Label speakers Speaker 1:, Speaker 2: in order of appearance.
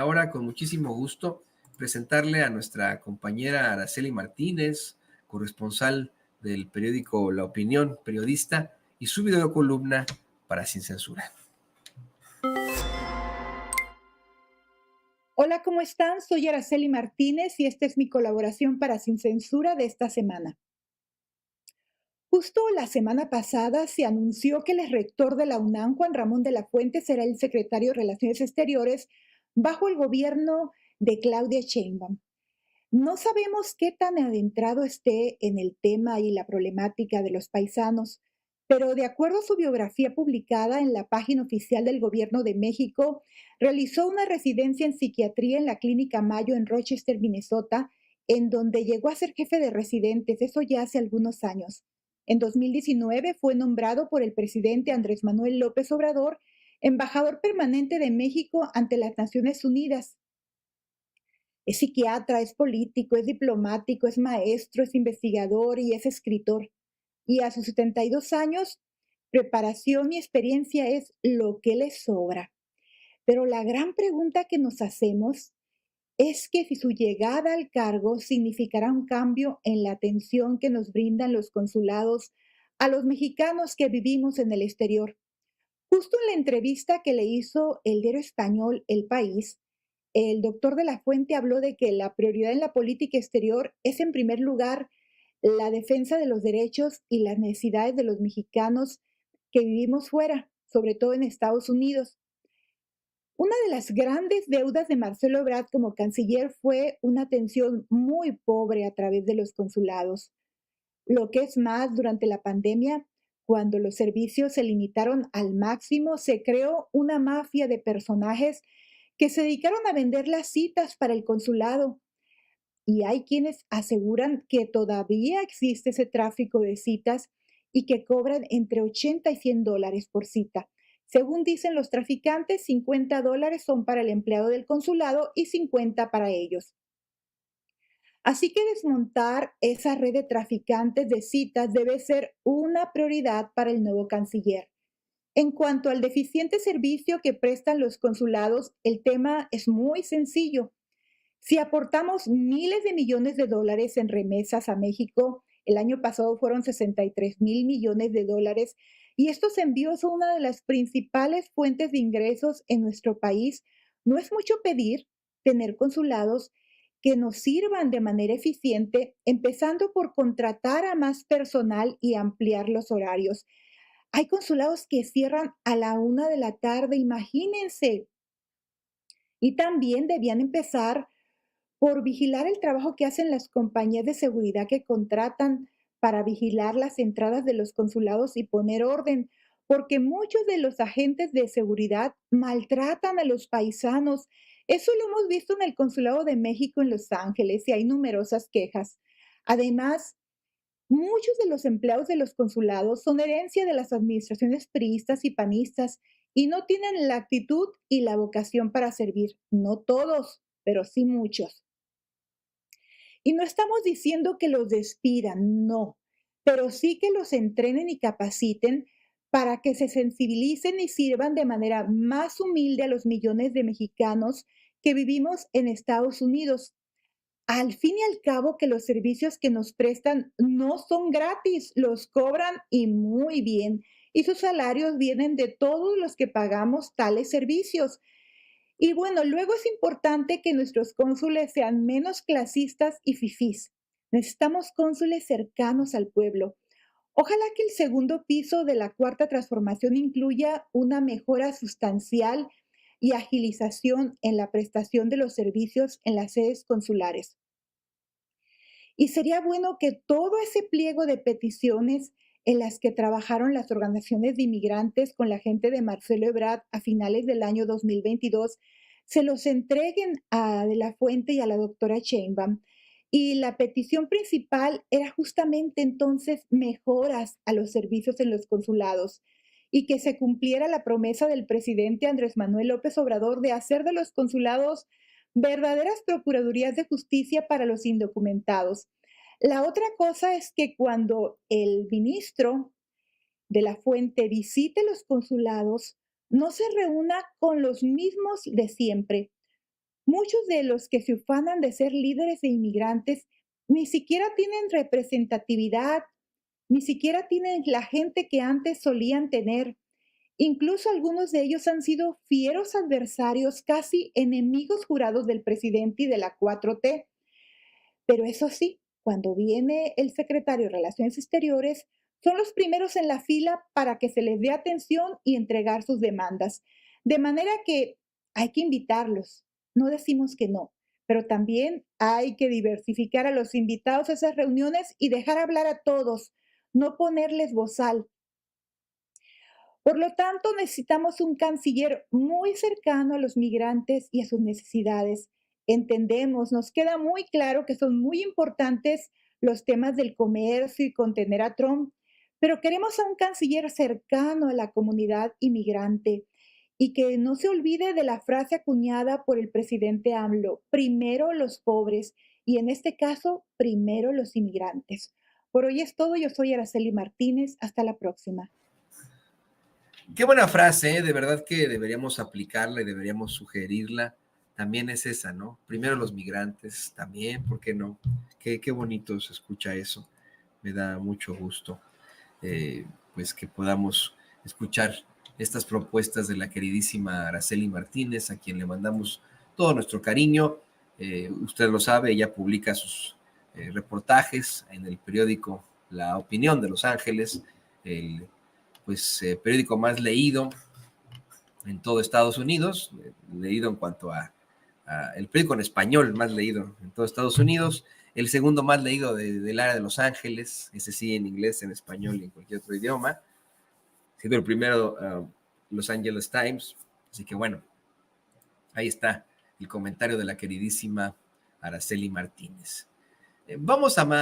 Speaker 1: Ahora, con muchísimo gusto, presentarle a nuestra compañera Araceli Martínez, corresponsal del periódico La Opinión, periodista, y su videocolumna para Sin Censura.
Speaker 2: Hola, ¿cómo están? Soy Araceli Martínez y esta es mi colaboración para Sin Censura de esta semana. Justo la semana pasada se anunció que el rector de la UNAM, Juan Ramón de la Fuente, será el secretario de Relaciones Exteriores bajo el gobierno de Claudia Sheinbaum. No sabemos qué tan adentrado esté en el tema y la problemática de los paisanos, pero de acuerdo a su biografía publicada en la página oficial del Gobierno de México, realizó una residencia en psiquiatría en la Clínica Mayo en Rochester, Minnesota, en donde llegó a ser jefe de residentes, eso ya hace algunos años. En 2019 fue nombrado por el presidente Andrés Manuel López Obrador embajador permanente de México ante las Naciones Unidas. Es psiquiatra, es político, es diplomático, es maestro, es investigador y es escritor. Y a sus 72 años, preparación y experiencia es lo que le sobra. Pero la gran pregunta que nos hacemos es que si su llegada al cargo significará un cambio en la atención que nos brindan los consulados a los mexicanos que vivimos en el exterior. Justo en la entrevista que le hizo el diario español El País, el doctor de la Fuente habló de que la prioridad en la política exterior es, en primer lugar, la defensa de los derechos y las necesidades de los mexicanos que vivimos fuera, sobre todo en Estados Unidos. Una de las grandes deudas de Marcelo Ebrard como canciller fue una atención muy pobre a través de los consulados. Lo que es más, durante la pandemia, cuando los servicios se limitaron al máximo, se creó una mafia de personajes que se dedicaron a vender las citas para el consulado. Y hay quienes aseguran que todavía existe ese tráfico de citas y que cobran entre 80 y $100 por cita. Según dicen los traficantes, $50 son para el empleado del consulado y 50 para ellos. Así que desmontar esa red de traficantes de citas debe ser una prioridad para el nuevo canciller. En cuanto al deficiente servicio que prestan los consulados, el tema es muy sencillo. Si aportamos miles de millones de dólares en remesas a México, el año pasado fueron 63 mil millones de dólares, y estos envíos son una de las principales fuentes de ingresos en nuestro país, no es mucho pedir tener consulados que nos sirvan de manera eficiente, empezando por contratar a más personal y ampliar los horarios. Hay consulados que cierran a la 1 de la tarde, imagínense. Y también debían empezar por vigilar el trabajo que hacen las compañías de seguridad que contratan para vigilar las entradas de los consulados y poner orden, porque muchos de los agentes de seguridad maltratan a los paisanos. Eso lo hemos visto en el Consulado de México en Los Ángeles y hay numerosas quejas. Además, muchos de los empleados de los consulados son herencia de las administraciones priistas y panistas y no tienen la actitud y la vocación para servir. No todos, pero sí muchos. Y no estamos diciendo que los despidan, no, pero sí que los entrenen y capaciten para que se sensibilicen y sirvan de manera más humilde a los millones de mexicanos que vivimos en Estados Unidos. Al fin y al cabo, que los servicios que nos prestan no son gratis, los cobran y muy bien, y sus salarios vienen de todos los que pagamos tales servicios. Y bueno, luego es importante que nuestros cónsules sean menos clasistas y fifís. Necesitamos cónsules cercanos al pueblo. Ojalá que el segundo piso de la cuarta transformación incluya una mejora sustancial y agilización en la prestación de los servicios en las sedes consulares. Y sería bueno que todo ese pliego de peticiones en las que trabajaron las organizaciones de inmigrantes con la gente de Marcelo Ebrard a finales del año 2022 se los entreguen a De la Fuente y a la doctora Sheinbaum. Y la petición principal era justamente entonces mejoras a los servicios en los consulados y que se cumpliera la promesa del presidente Andrés Manuel López Obrador de hacer de los consulados verdaderas procuradurías de justicia para los indocumentados. La otra cosa es que cuando el ministro de la Fuente visite los consulados, no se reúna con los mismos de siempre. Muchos de los que se ufanan de ser líderes de inmigrantes ni siquiera tienen representatividad, ni siquiera tienen la gente que antes solían tener. Incluso algunos de ellos han sido fieros adversarios, casi enemigos jurados del presidente y de la 4T. Pero eso sí, cuando viene el secretario de Relaciones Exteriores, son los primeros en la fila para que se les dé atención y entregar sus demandas. De manera que hay que invitarlos, no decimos que no, pero también hay que diversificar a los invitados a esas reuniones y dejar hablar a todos, no ponerles bozal. Por lo tanto, necesitamos un canciller muy cercano a los migrantes y a sus necesidades. Entendemos, nos queda muy claro que son muy importantes los temas del comercio y contener a Trump, pero queremos a un canciller cercano a la comunidad inmigrante y que no se olvide de la frase acuñada por el presidente AMLO: primero los pobres y en este caso, primero los inmigrantes. Por hoy es todo, yo soy Araceli Martínez, hasta la próxima.
Speaker 1: Qué buena frase, ¿eh? De verdad que deberíamos aplicarla y deberíamos sugerirla. También es esa, ¿no? Primero los migrantes, también, ¿por qué no? Qué bonito se escucha eso. Me da mucho gusto, pues que podamos escuchar estas propuestas de la queridísima Araceli Martínez, a quien le mandamos todo nuestro cariño. Usted lo sabe, ella publica sus reportajes en el periódico La Opinión de Los Ángeles, el periódico más leído en todo Estados Unidos, leído en cuanto a el periódico en español más leído en todo Estados Unidos, el segundo más leído del área de Los Ángeles, ese sí en inglés, en español y en cualquier otro idioma, siendo el primero Los Angeles Times. Así que bueno, ahí está el comentario de la queridísima Araceli Martínez. Vamos a más.